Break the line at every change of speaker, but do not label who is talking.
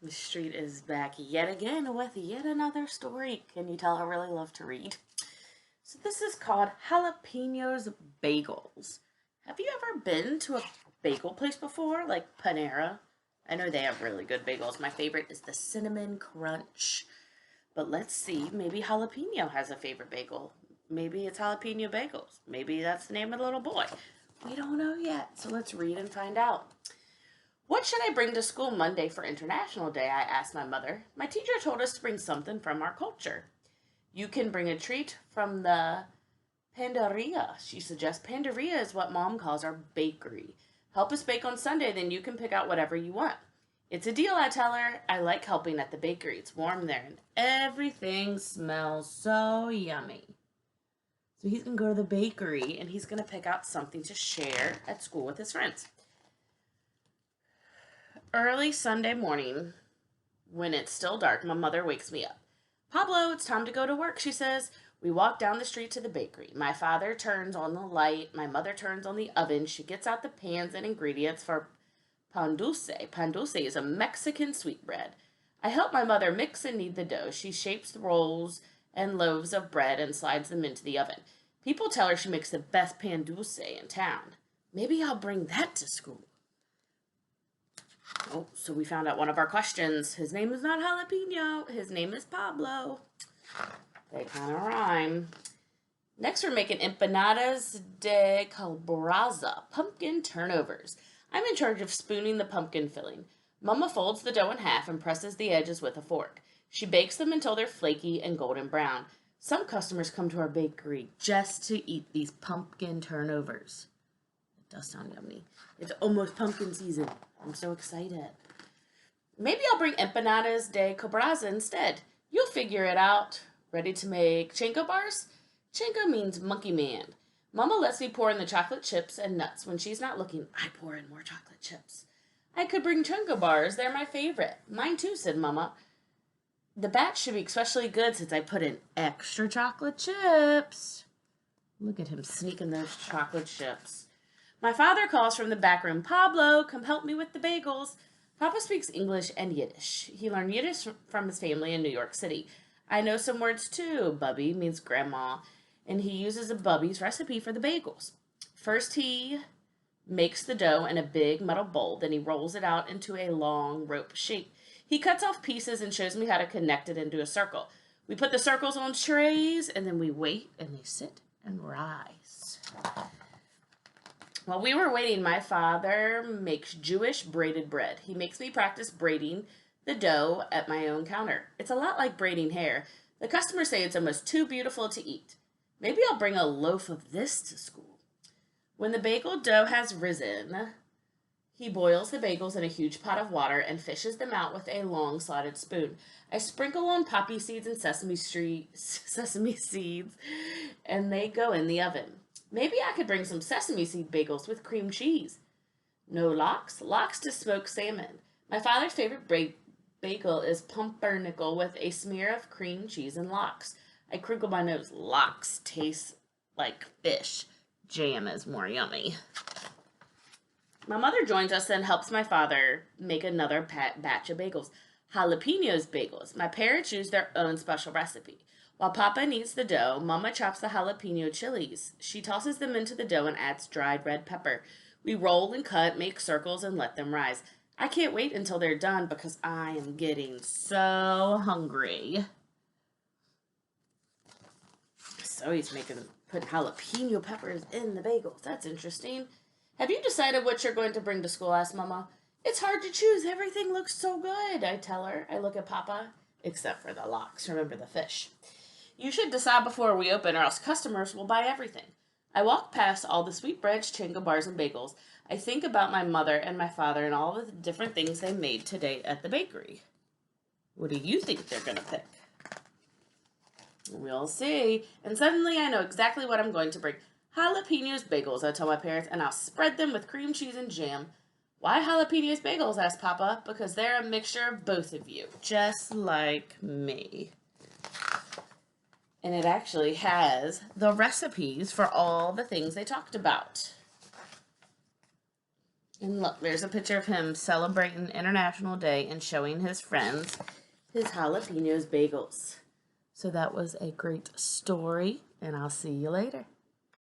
The street is back yet again with yet another story. Can you tell I really love to read? So this is called Jalapenos Bagels. Have you ever been to a bagel place before, like Panera? I know they have really good bagels. My favorite is the Cinnamon Crunch. But let's see, maybe Jalapeno has a favorite bagel. Maybe it's Jalapeno Bagels. Maybe that's the name of the little boy. We don't know yet, so let's read and find out. What should I bring to school Monday for International Day? I asked my mother. My teacher told us to bring something from our culture. You can bring a treat from the Panderia, she suggests. Panderia is what Mom calls our bakery. Help us bake on Sunday, then you can pick out whatever you want. It's a deal, I tell her. I like helping at the bakery. It's warm there, and everything smells so yummy. So he's going to go to the bakery, and he's going to pick out something to share at school with his friends. Early Sunday morning, when it's still dark, my mother wakes me up. Pablo, it's time to go to work, she says. We walk down the street to the bakery. My father turns on the light. My mother turns on the oven. She gets out the pans and ingredients for pan dulce. Pan dulce is a Mexican sweetbread. I help my mother mix and knead the dough. She shapes the rolls and loaves of bread and slides them into the oven. People tell her she makes the best pan dulce in town. Maybe I'll bring that to school. Oh, so we found out one of our questions. His name is not Jalapeno. His name is Pablo. They kind of rhyme. Next, we're making empanadas de calabaza, pumpkin turnovers. I'm in charge of spooning the pumpkin filling. Mama folds the dough in half and presses the edges with a fork. She bakes them until they're flaky and golden brown. Some customers come to our bakery just to eat these pumpkin turnovers. It does sound yummy. It's almost pumpkin season. I'm so excited. Maybe I'll bring empanadas de calabaza instead. You'll figure it out. Ready to make Chago Bars? Chago means monkey man. Mama lets me pour in the chocolate chips and nuts. When she's not looking, I pour in more chocolate chips. I could bring Chago Bars. They're my favorite. Mine too, said Mama. The batch should be especially good since I put in extra chocolate chips. Look at him sneaking those chocolate chips. My father calls from the back room, Pablo, come help me with the bagels. Papa speaks English and Yiddish. He learned Yiddish from his family in New York City. I know some words too. Bubby means grandma, and he uses a Bubby's recipe for the bagels. First, he makes the dough in a big metal bowl, then he rolls it out into a long rope shape. He cuts off pieces and shows me how to connect it into a circle. We put the circles on trays, and then we wait, and they sit and rise. While we were waiting, my father makes Jewish braided bread. He makes me practice braiding the dough at my own counter. It's a lot like braiding hair. The customers say it's almost too beautiful to eat. Maybe I'll bring a loaf of this to school. When the bagel dough has risen, he boils the bagels in a huge pot of water and fishes them out with a long slotted spoon. I sprinkle on poppy seeds and sesame seeds, and they go in the oven. Maybe I could bring some sesame seed bagels with cream cheese. No lox? Lox to smoked salmon. My father's favorite bagel is pumpernickel with a smear of cream cheese and lox. I crinkle my nose. Lox tastes like fish. Jam is more yummy. My mother joins us and helps my father make another batch of bagels. Jalapenos bagels. My parents use their own special recipe. While Papa kneads the dough, Mama chops the jalapeno chilies. She tosses them into the dough and adds dried red pepper. We roll and cut, make circles, and let them rise. I can't wait until they're done because I am getting so hungry. So he's putting jalapeno peppers in the bagels. That's interesting. Have you decided what you're going to bring to school? Asked Mama. It's hard to choose. Everything looks so good, I tell her. I look at Papa, except for the lox. Remember the fish. You should decide before we open or else customers will buy everything. I walk past all the sweetbreads, Chago Bars, and bagels. I think about my mother and my father and all the different things they made today at the bakery. What do you think they're going to pick? We'll see. And suddenly I know exactly what I'm going to bring. Jalapenos bagels, I tell my parents, and I'll spread them with cream cheese and jam. Why jalapenos bagels? Asked Papa. Because they're a mixture of both of you, just like me. And it actually has the recipes for all the things they talked about. And look, there's a picture of him celebrating International Day and showing his friends his jalapenos bagels. So that was a great story, and I'll see you later.